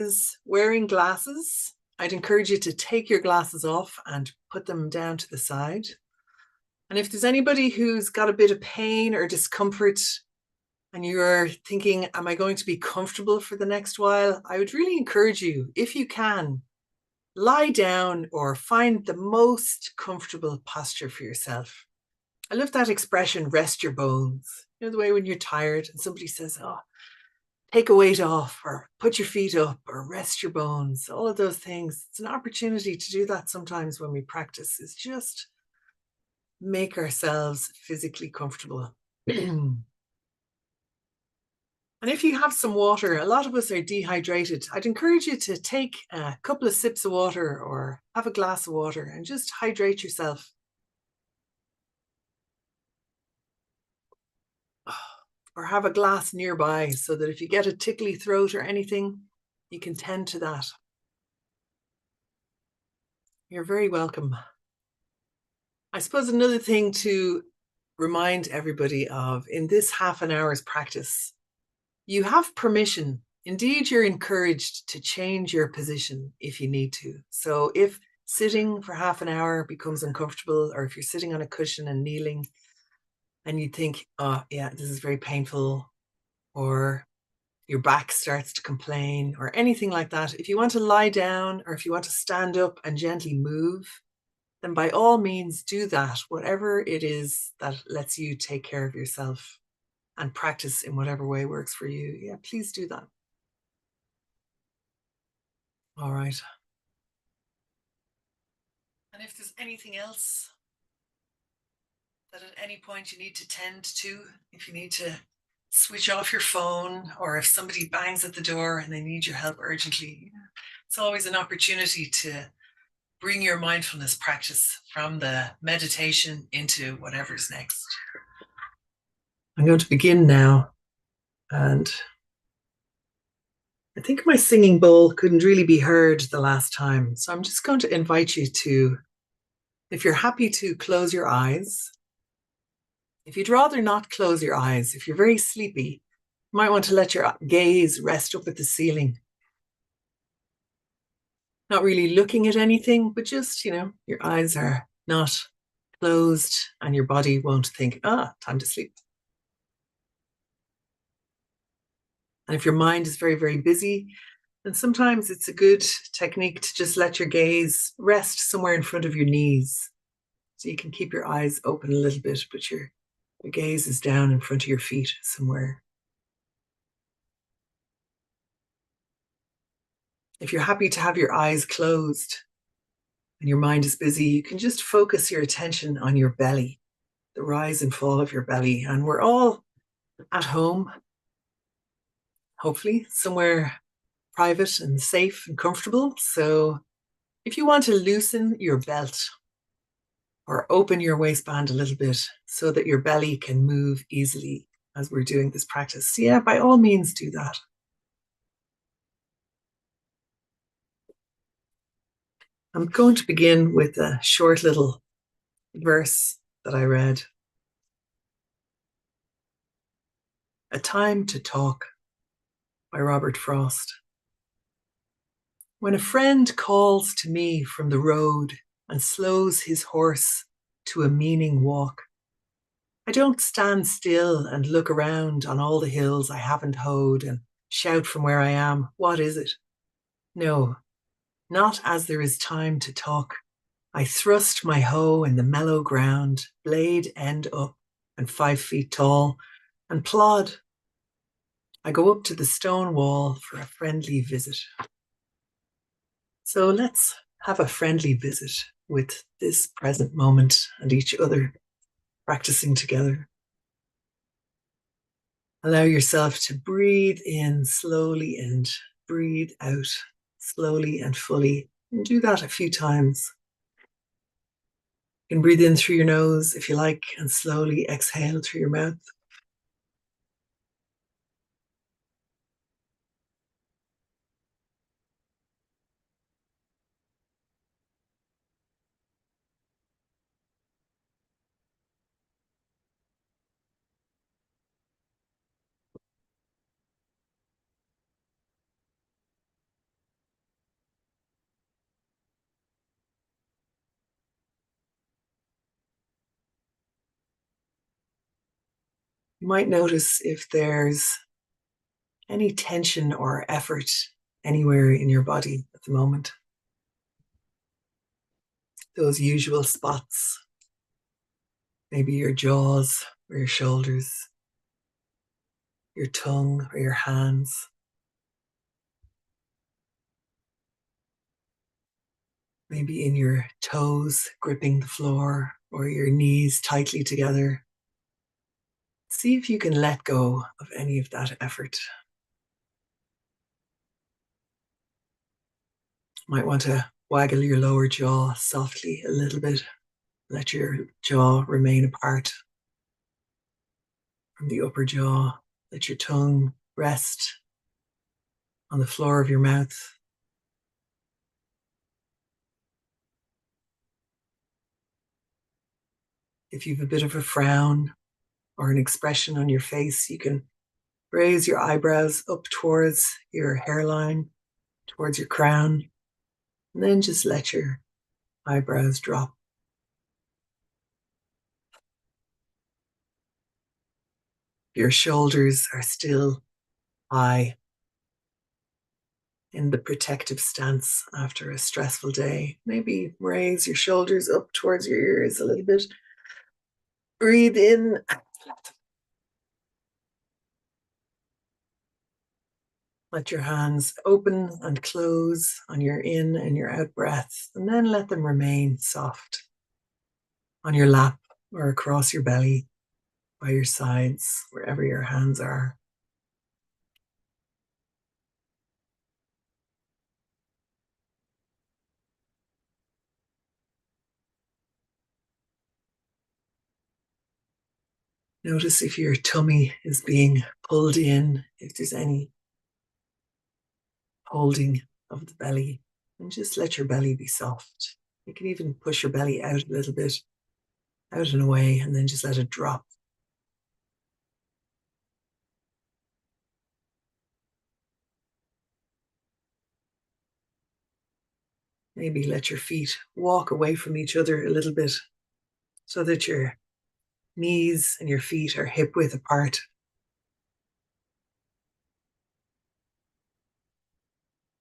is wearing glasses, I'd encourage you to take your glasses off and put them down to the side. And if there's anybody who's got a bit of pain or discomfort and you're thinking, am I going to be comfortable for the next while? I would really encourage you, if you can, lie down or find the most comfortable posture for yourself. I love that expression, rest your bones. You know, the way when you're tired and somebody says, oh, take a weight off or put your feet up or rest your bones, all of those things. It's an opportunity to do that sometimes when we practice, is just make ourselves physically comfortable. And if you have some water, a lot of us are dehydrated. I'd encourage you to take a couple of sips of water or have a glass of water and just hydrate yourself. Or have a glass nearby so that if you get a tickly throat or anything, you can tend to that. You're very welcome. I suppose another thing to remind everybody of in this half an hour's practice, you have permission. Indeed, you're encouraged to change your position if you need to. So if sitting for half an hour becomes uncomfortable, or if you're sitting on a cushion and kneeling and you think, oh yeah, this is very painful, or your back starts to complain or anything like that, if you want to lie down or if you want to stand up and gently move, then by all means do that, whatever it is that lets you take care of yourself and practice in whatever way works for you. Yeah, please do that. All right. And if there's anything else that at any point you need to tend to, if you need to switch off your phone, or if somebody bangs at the door and they need your help urgently, it's always an opportunity to bring your mindfulness practice from the meditation into whatever's next. I'm going to begin now, and I think my singing bowl couldn't really be heard the last time, so I'm just going to invite you to, if you're happy to close your eyes. If you'd rather not close your eyes, if you're very sleepy, you might want to let your gaze rest up at the ceiling. Not really looking at anything, but just, your eyes are not closed and your body won't think, time to sleep. And if your mind is very, very busy, then sometimes it's a good technique to just let your gaze rest somewhere in front of your knees. So you can keep your eyes open a little bit, but your gaze is down in front of your feet somewhere. If you're happy to have your eyes closed and your mind is busy, you can just focus your attention on your belly, the rise and fall of your belly. And we're all at home, hopefully, somewhere private and safe and comfortable. So if you want to loosen your belt or open your waistband a little bit so that your belly can move easily as we're doing this practice, yeah, by all means do that. I'm going to begin with a short little verse that I read. A Time to Talk by Robert Frost. When a friend calls to me from the road and slows his horse to a meaning walk, I don't stand still and look around on all the hills I haven't hoed and shout from where I am, what is it? No, not as there is time to talk. I thrust my hoe in the mellow ground, blade end up and 5 feet tall, and plod. I go up to the stone wall for a friendly visit. So let's have a friendly visit with this present moment and each other, practicing together. Allow yourself to breathe in slowly and breathe out slowly and fully. And do that a few times. You can breathe in through your nose if you like, and slowly exhale through your mouth. You might notice if there's any tension or effort anywhere in your body at the moment. Those usual spots, maybe your jaws or your shoulders, your tongue or your hands. Maybe in your toes gripping the floor or your knees tightly together. See if you can let go of any of that effort. Might want to waggle your lower jaw softly a little bit. Let your jaw remain apart from the upper jaw. Let your tongue rest on the floor of your mouth. If you have a bit of a frown or an expression on your face, you can raise your eyebrows up towards your hairline, towards your crown, and then just let your eyebrows drop. Your shoulders are still high in the protective stance after a stressful day. Maybe raise your shoulders up towards your ears a little bit. Breathe in. Let your hands open and close on your in and your out breaths, and then let them remain soft on your lap or across your belly, by your sides, wherever your hands are. Notice if your tummy is being pulled in, if there's any holding of the belly, and just let your belly be soft. You can even push your belly out a little bit, out and away, and then just let it drop. Maybe let your feet walk away from each other a little bit so that your knees and your feet are hip width apart.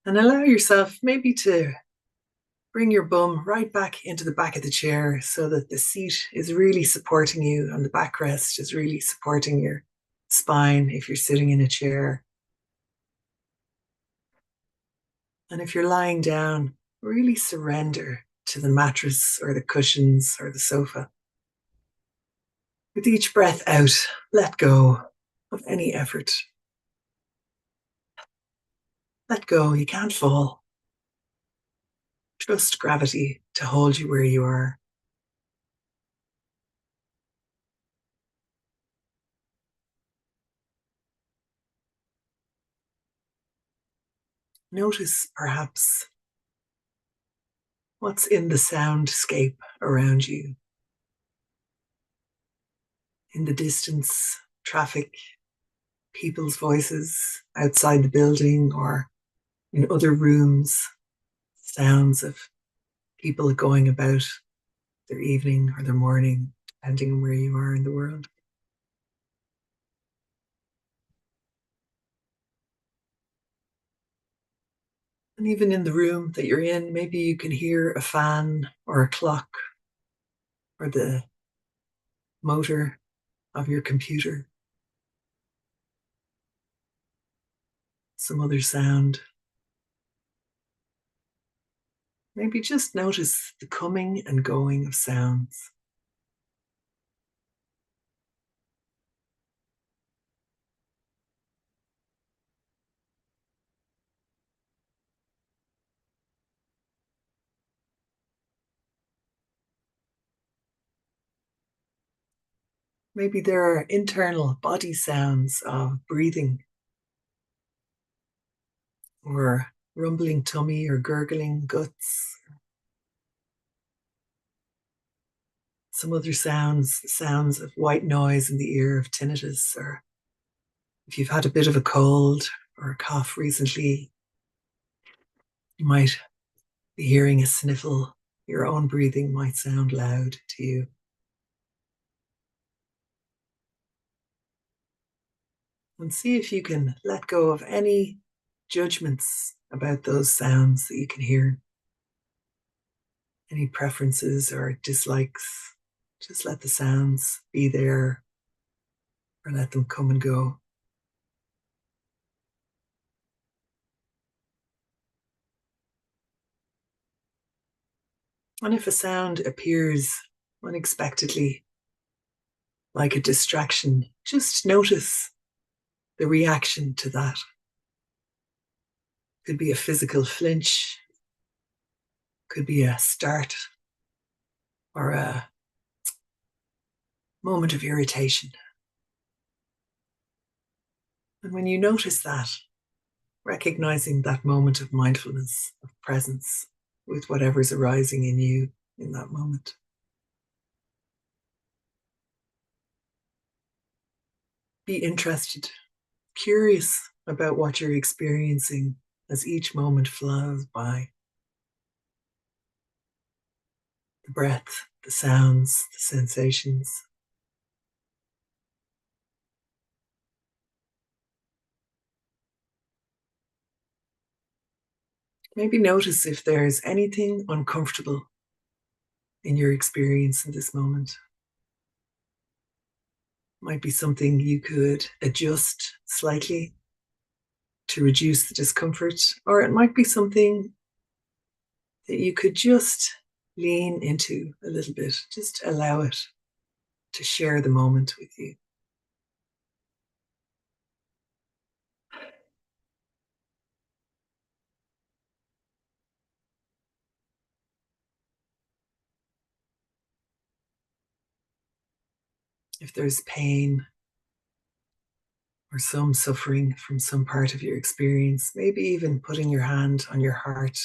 And allow yourself maybe to bring your bum right back into the back of the chair so that the seat is really supporting you and the backrest is really supporting your spine if you're sitting in a chair. And if you're lying down, really surrender to the mattress or the cushions or the sofa. With each breath out, let go of any effort. Let go, you can't fall. Trust gravity to hold you where you are. Notice perhaps what's in the soundscape around you. In the distance, traffic, people's voices outside the building or in other rooms, sounds of people going about their evening or their morning, depending on where you are in the world. And even in the room that you're in, maybe you can hear a fan or a clock or the motor of your computer. Some other sound. Maybe just notice the coming and going of sounds. Maybe there are internal body sounds of breathing or rumbling tummy or gurgling guts. Some other sounds of white noise in the ear of tinnitus, or if you've had a bit of a cold or a cough recently, you might be hearing a sniffle. Your own breathing might sound loud to you. And see if you can let go of any judgments about those sounds that you can hear. Any preferences or dislikes. Just let the sounds be there or let them come and go. And if a sound appears unexpectedly, like a distraction, just notice the reaction to that. Could be a physical flinch, could be a start, or a moment of irritation. And when you notice that, recognizing that moment of mindfulness, of presence with whatever's arising in you in that moment. Be interested, curious about what you're experiencing as each moment flows by. The breath, the sounds, the sensations. Maybe notice if there's anything uncomfortable in your experience in this moment. Might be something you could adjust slightly to reduce the discomfort, or it might be something that you could just lean into a little bit, just allow it to share the moment with you. If there's pain or some suffering from some part of your experience, maybe even putting your hand on your heart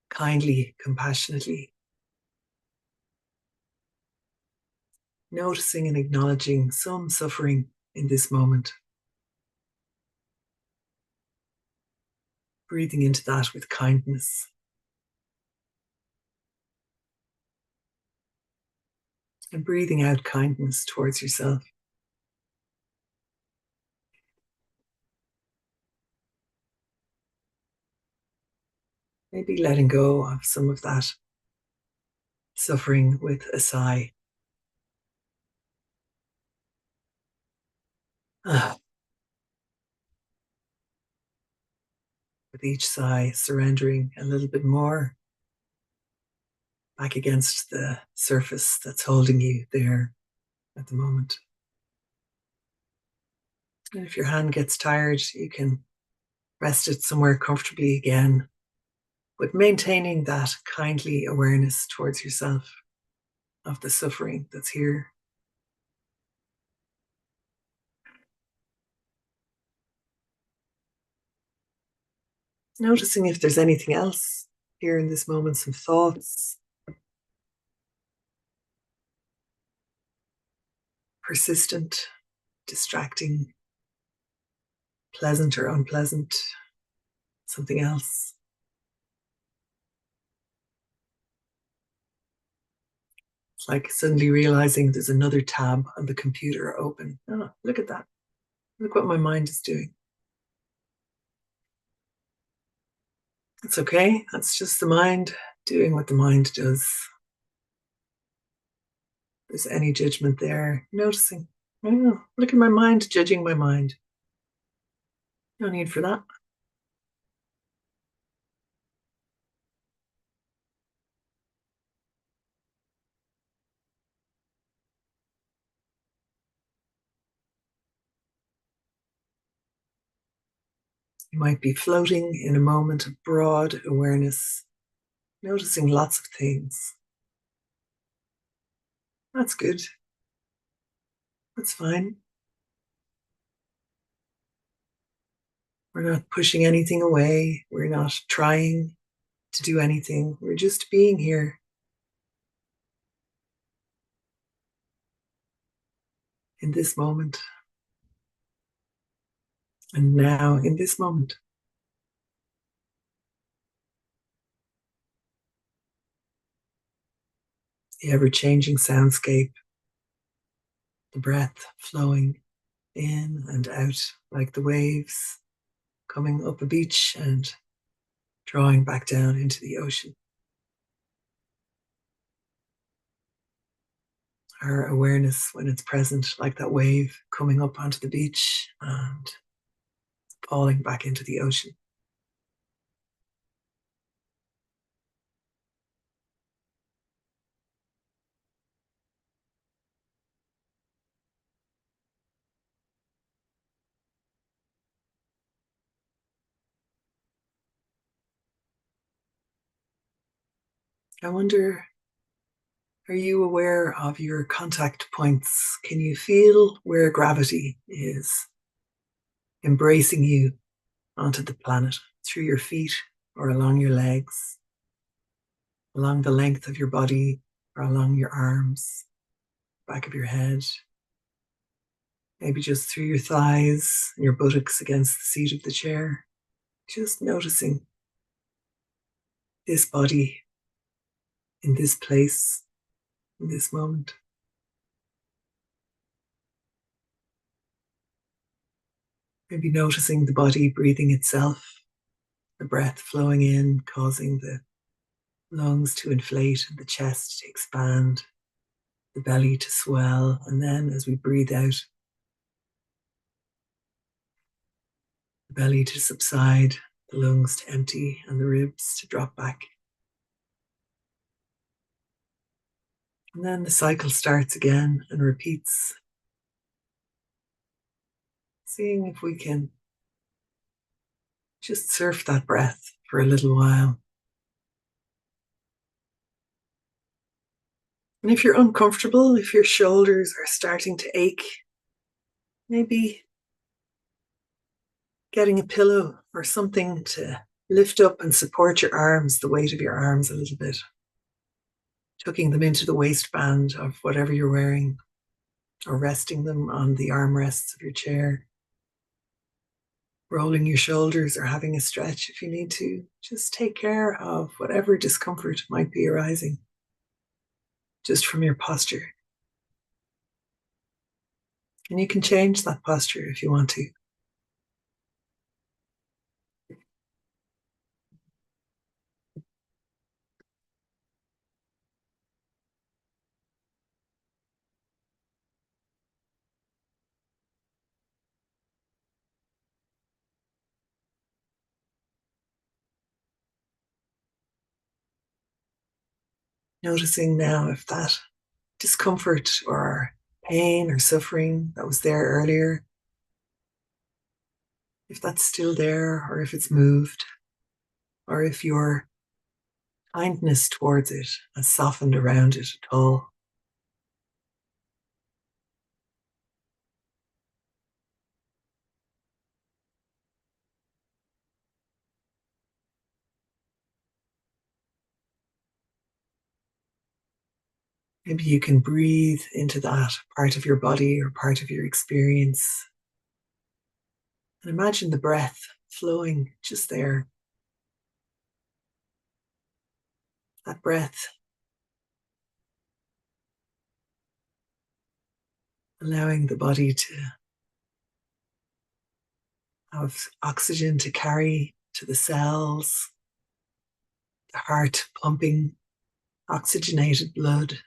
kindly, compassionately, noticing and acknowledging some suffering in this moment. Breathing into that with kindness. And breathing out kindness towards yourself. Maybe letting go of some of that suffering with a sigh. With each sigh, surrendering a little bit more back against the surface that's holding you there at the moment. And if your hand gets tired, you can rest it somewhere comfortably again, but maintaining that kindly awareness towards yourself of the suffering that's here. Noticing if there's anything else here in this moment, some thoughts, persistent, distracting, pleasant or unpleasant, something else. It's like suddenly realizing there's another tab on the computer open. Oh, look at that. Look what my mind is doing. It's okay. That's just the mind doing what the mind does. If there's any judgment there, noticing. Oh, look at my mind judging my mind. No need for that. You might be floating in a moment of broad awareness, noticing lots of things. That's good. That's fine. We're not pushing anything away. We're not trying to do anything. We're just being here in this moment. And now in this moment. The ever-changing soundscape, the breath flowing in and out like the waves coming up a beach and drawing back down into the ocean. Our awareness when it's present, like that wave coming up onto the beach and falling back into the ocean. I wonder, are you aware of your contact points? Can you feel where gravity is embracing you onto the planet through your feet or along your legs, along the length of your body or along your arms, back of your head, maybe just through your thighs and your buttocks against the seat of the chair, just noticing this body in this place, in this moment. Maybe noticing the body breathing itself, the breath flowing in, causing the lungs to inflate and the chest to expand, the belly to swell. And then as we breathe out, the belly to subside, the lungs to empty, and the ribs to drop back. And then the cycle starts again and repeats. Seeing if we can just surf that breath for a little while. And if you're uncomfortable, if your shoulders are starting to ache, maybe getting a pillow or something to lift up and support your arms, the weight of your arms a little bit. Tucking them into the waistband of whatever you're wearing, or resting them on the armrests of your chair. Rolling your shoulders or having a stretch if you need to. Just take care of whatever discomfort might be arising just from your posture. And you can change that posture if you want to. Noticing now if that discomfort or pain or suffering that was there earlier, if that's still there or if it's moved, or if your kindness towards it has softened around it at all. Maybe you can breathe into that part of your body or part of your experience. And imagine the breath flowing just there. That breath allowing the body to have oxygen to carry to the cells, the heart pumping oxygenated blood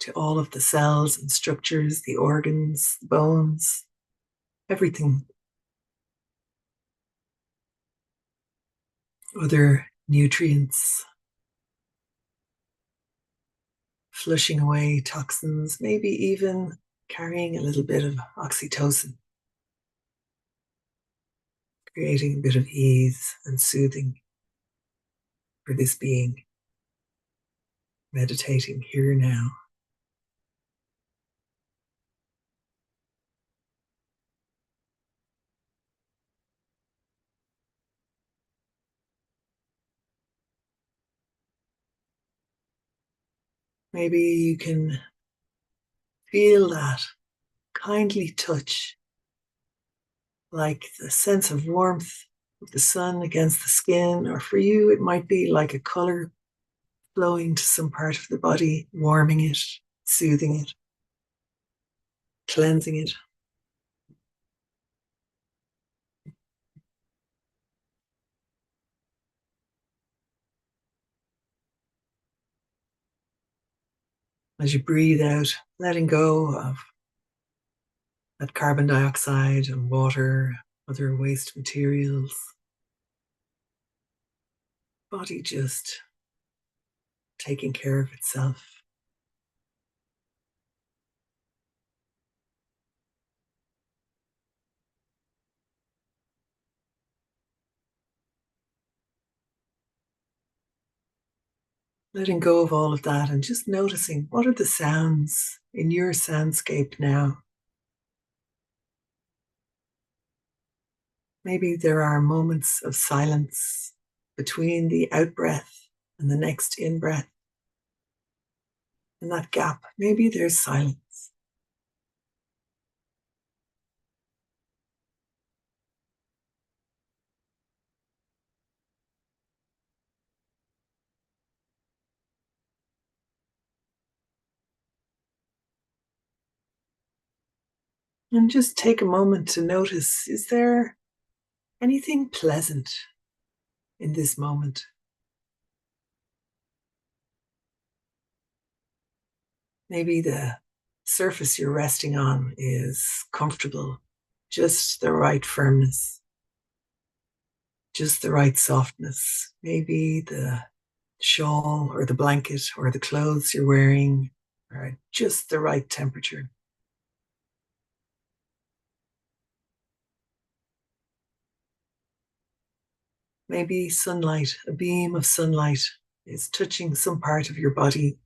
to all of the cells and structures, the organs, the bones, everything. Other nutrients, flushing away toxins, maybe even carrying a little bit of oxytocin, creating a bit of ease and soothing for this being, meditating here now. Maybe you can feel that kindly touch, like the sense of warmth of the sun against the skin, or for you, it might be like a color flowing to some part of the body, warming it, soothing it, cleansing it. As you breathe out, letting go of that carbon dioxide and water, other waste materials. Body just taking care of itself. Letting go of all of that and just noticing what are the sounds in your soundscape now. Maybe there are moments of silence between the out breath and the next in breath. In that gap, maybe there's silence. And just take a moment to notice, is there anything pleasant in this moment? Maybe the surface you're resting on is comfortable, just the right firmness, just the right softness. Maybe the shawl or the blanket or the clothes you're wearing are just the right temperature. Maybe sunlight, a beam of sunlight is touching some part of your body,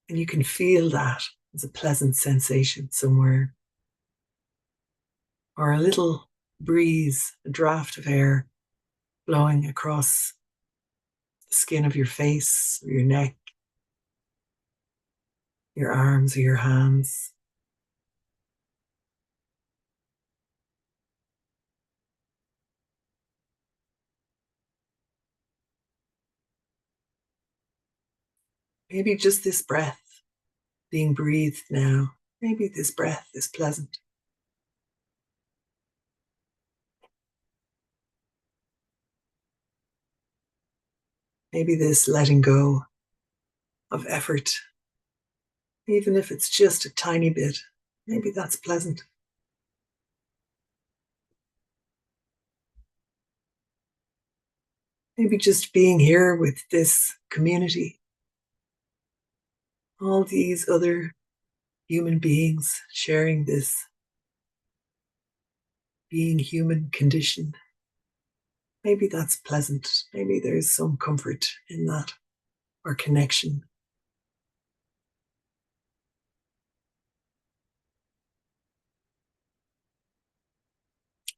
and you can feel that as a pleasant sensation somewhere. Or a little breeze, a draft of air blowing across the skin of your face or your neck, your arms or your hands. Maybe just this breath being breathed now. Maybe this breath is pleasant. Maybe this letting go of effort, even if it's just a tiny bit, maybe that's pleasant. Maybe just being here with this community, all these other human beings sharing this being human condition. Maybe that's pleasant. Maybe there's some comfort in that or connection.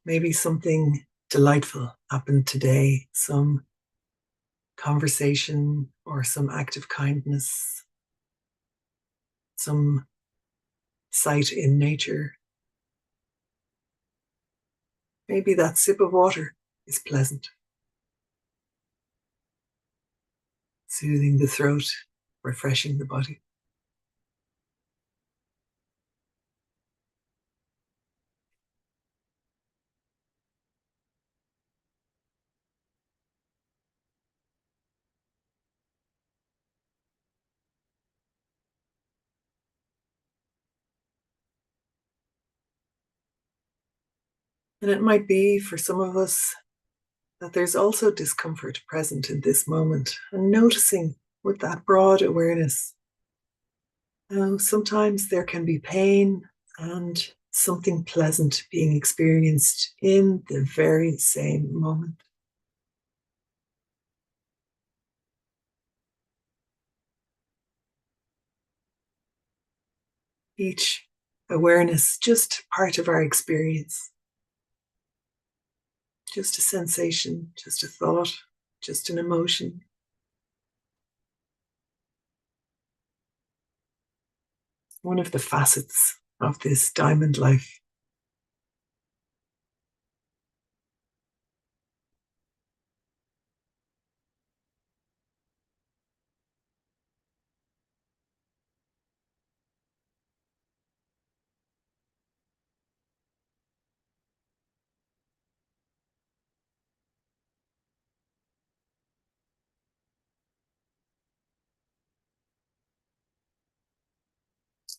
Maybe something delightful happened today, some conversation or some act of kindness, some sight in nature. Maybe that sip of water is pleasant, soothing the throat, refreshing the body. And it might be for some of us that there's also discomfort present in this moment, and noticing with that broad awareness. Now, sometimes there can be pain and something pleasant being experienced in the very same moment. Each awareness just part of our experience, just a sensation, just a thought, just an emotion. One of the facets of this diamond life.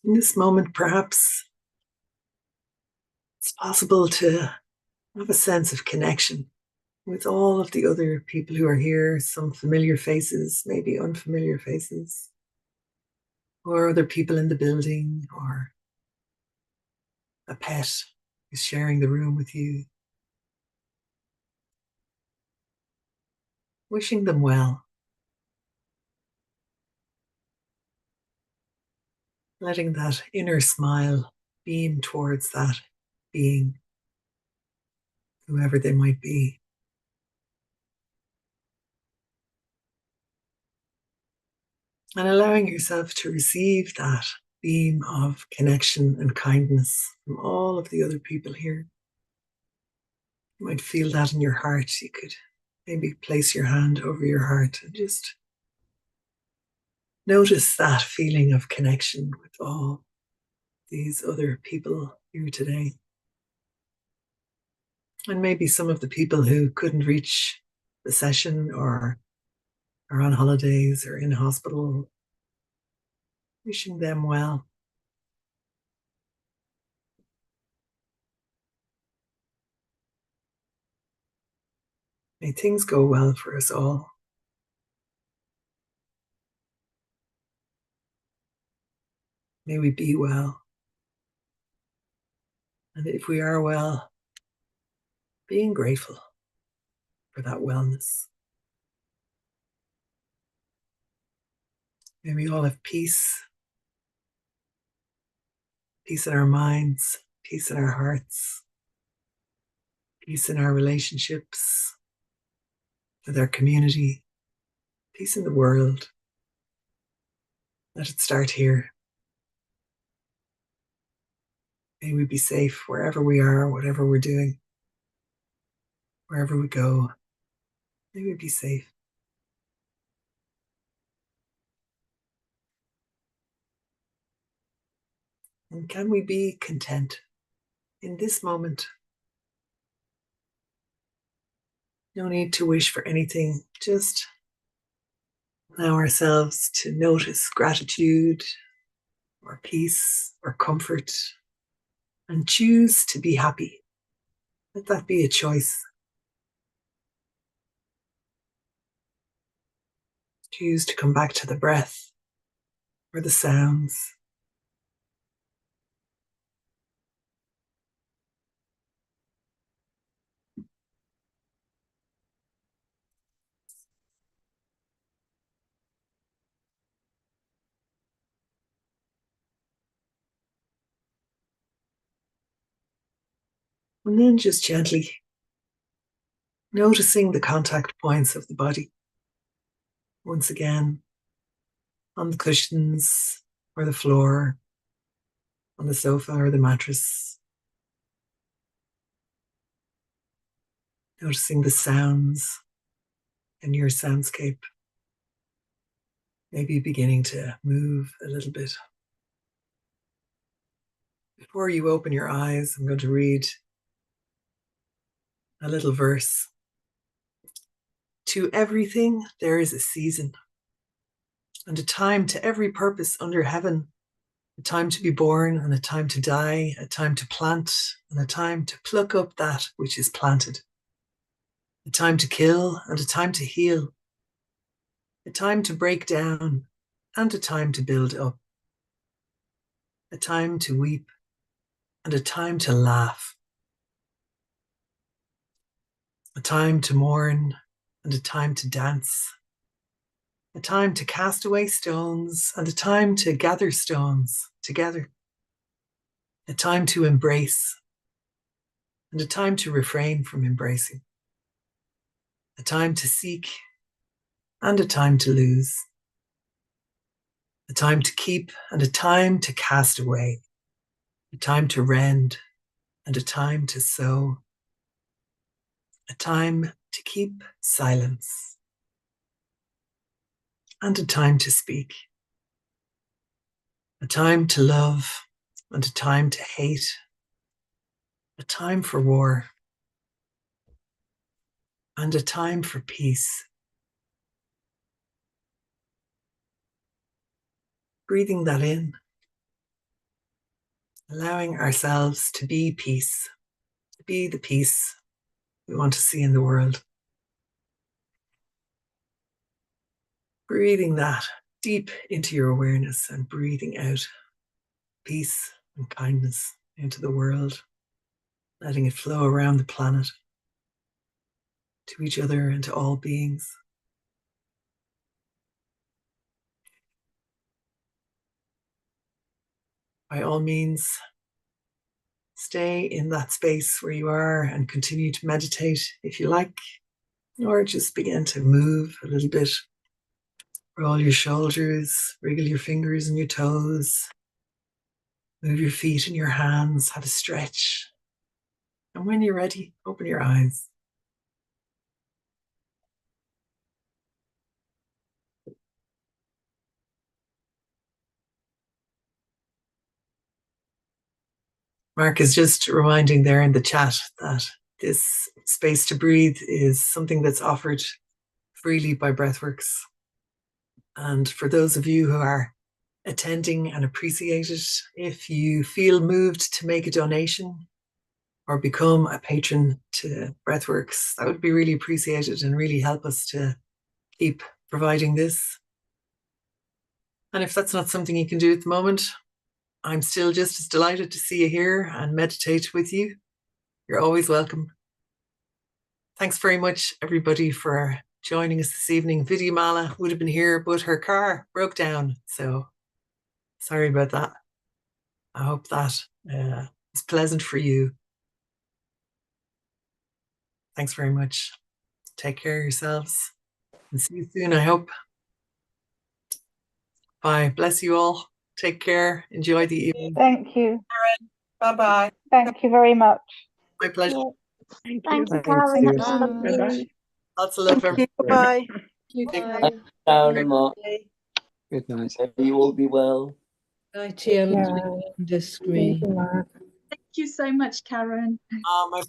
In this moment, perhaps it's possible to have a sense of connection with all of the other people who are here, some familiar faces, maybe unfamiliar faces, or other people in the building, or a pet who's sharing the room with you. Wishing them well. Letting that inner smile beam towards that being, whoever they might be. And allowing yourself to receive that beam of connection and kindness from all of the other people here. You might feel that in your heart. You could maybe place your hand over your heart and just notice that feeling of connection with all these other people here today. And maybe some of the people who couldn't reach the session or are on holidays or in hospital, wishing them well. May things go well for us all. May we be well. And if we are well, being grateful for that wellness. May we all have peace, peace in our minds, peace in our hearts, peace in our relationships, with our community, peace in the world. Let it start here. May we be safe wherever we are, whatever we're doing, wherever we go. May we be safe. And can we be content in this moment? No need to wish for anything, just allow ourselves to notice gratitude or peace or comfort and choose to be happy. Let that be a choice. Choose to come back to the breath or the sounds. And then just gently noticing the contact points of the body. Once again, on the cushions or the floor, on the sofa or the mattress. Noticing the sounds in your soundscape. Maybe beginning to move a little bit. Before you open your eyes, I'm going to read a little verse. To everything there is a season, and a time to every purpose under heaven, a time to be born and a time to die, a time to plant and a time to pluck up that which is planted, a time to kill and a time to heal, a time to break down and a time to build up, a time to weep and a time to laugh, a time to mourn and a time to dance, a time to cast away stones and a time to gather stones together, a time to embrace and a time to refrain from embracing, a time to seek and a time to lose, a time to keep and a time to cast away, a time to rend and a time to sow, a time to keep silence and a time to speak, a time to love and a time to hate, a time for war and a time for peace. Breathing that in allowing ourselves to be peace, to be the peace we want to see in the world. Breathing that deep into your awareness and breathing out peace and kindness into the world, letting it flow around the planet, to each other and to all beings. By all means, stay in that space where you are and continue to meditate if you like, or just begin to move a little bit. Roll your shoulders, wriggle your fingers and your toes, move your feet and your hands, have a stretch. And when you're ready, open your eyes. Mark is just reminding there in the chat that this space to breathe is something that's offered freely by Breathworks. And for those of you who are attending and appreciate it, if you feel moved to make a donation or become a patron to Breathworks, that would be really appreciated and really help us to keep providing this. And if that's not something you can do at the moment, I'm still just as delighted to see you here and meditate with you. You're always welcome. Thanks very much, everybody, for joining us this evening. Vidyamala would have been here, but her car broke down. So sorry about that. I hope that was pleasant for you. Thanks very much. Take care of yourselves and see you soon, I hope. Bye. Bless you all. Take care. Enjoy the evening. Thank you. Bye-bye. Thank you very much. My pleasure. Thank Thank you. you, Karen. Thank Bye-bye. Lots of love. Thank you. Bye. Bye. Good night. You will be well. Night, Ian. you. Indiscreet. Thank you so much, Karen. My pleasure.